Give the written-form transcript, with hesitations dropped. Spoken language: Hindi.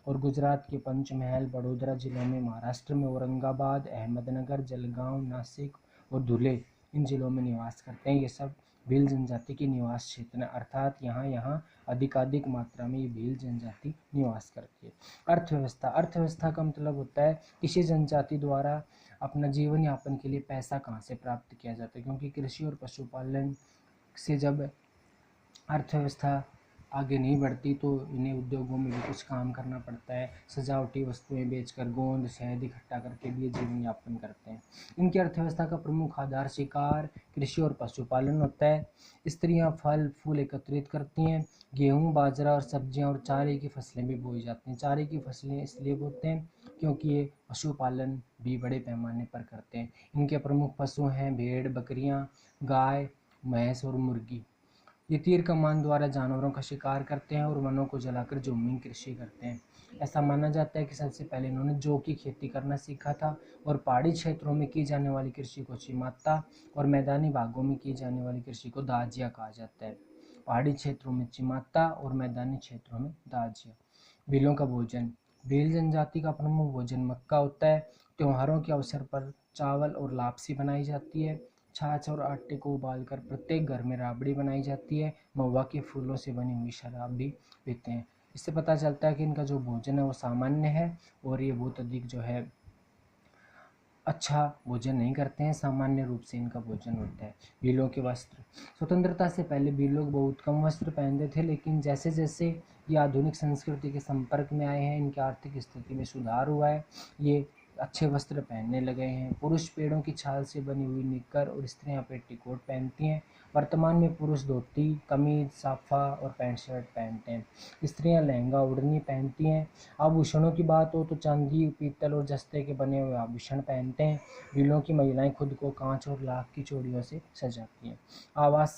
और गुजरात के पंचमहल, बड़ौदा जिलों में, महाराष्ट्र में औरंगाबाद, अहमदनगर, जलगांव, नासिक और धुले इन जिलों में निवास करते हैं। ये सब भील जनजाति के निवास क्षेत्र हैं, अर्थात यहाँ अधिकाधिक मात्रा में ये भील जनजाति निवास करती है। अर्थव्यवस्था का मतलब होता है किसी जनजाति द्वारा अपना जीवन यापन के लिए पैसा कहाँ से प्राप्त किया जाता है, क्योंकि कृषि और पशुपालन से जब अर्थव्यवस्था आगे नहीं बढ़ती तो इन्हें उद्योगों में भी कुछ काम करना पड़ता है। सजावटी वस्तुएं बेचकर, गोंद शहद इकट्ठा करके भी ये जीवन यापन करते हैं। इनकी अर्थव्यवस्था का प्रमुख आधार शिकार, कृषि और पशुपालन होता है। स्त्रियां फल फूल एकत्रित करती हैं। गेहूं, बाजरा और सब्जियां और चारे की फसलें भी बोई जाती हैं। चारे की फसलें इसलिए बोते हैं क्योंकि ये पशुपालन भी बड़े पैमाने पर करते हैं। इनके प्रमुख पशु हैं भेड़, बकरियां, गाय, भैंस और मुर्गी। ये तीर कमान द्वारा जानवरों का शिकार करते हैं और वनों को जलाकर जमीन कृषि करते हैं। ऐसा माना जाता है कि सबसे पहले इन्होंने जौ की खेती करना सीखा था और पहाड़ी क्षेत्रों में की जाने वाली कृषि को चिमाता और मैदानी भागों में की जाने वाली कृषि को दाजिया कहा जाता है। पहाड़ी क्षेत्रों में चिमाता और मैदानी क्षेत्रों में दाजिया। भीलों का भोजन। भील जनजाति का प्रमुख भोजन मक्का होता है। त्योहारों के अवसर पर चावल और लापसी बनाई जाती है। छाछ और आटे को उबालकर प्रत्येक घर में राबड़ी बनाई जाती है। महुआ के फूलों से बनी हुई शराब भी पीते हैं। इससे पता चलता है कि इनका जो भोजन है वो सामान्य है और ये बहुत अधिक जो है अच्छा भोजन नहीं करते हैं, सामान्य रूप से इनका भोजन होता है। भीलों के वस्त्र। स्वतंत्रता से पहले भील लोग बहुत कम वस्त्र पहनते थे, लेकिन जैसे जैसे ये आधुनिक संस्कृति के संपर्क में आए हैं, इनकी आर्थिक स्थिति में सुधार हुआ है, ये अच्छे वस्त्र पहनने लगे हैं। पुरुष पेड़ों की छाल से बनी हुई निक्कर और स्त्रियां पेटीकोट पहनती हैं। वर्तमान में पुरुष धोती, कमीज, साफा और पैंट शर्ट पहनते हैं। स्त्रियां लहंगा ओढ़नी पहनती हैं। आभूषणों की बात हो तो चांदी, पीतल और जस्ते के बने हुए आभूषण पहनते हैं। भीलों की महिलाएं खुद को कांच और लाख की चूड़ियों से सजाती हैं। आवास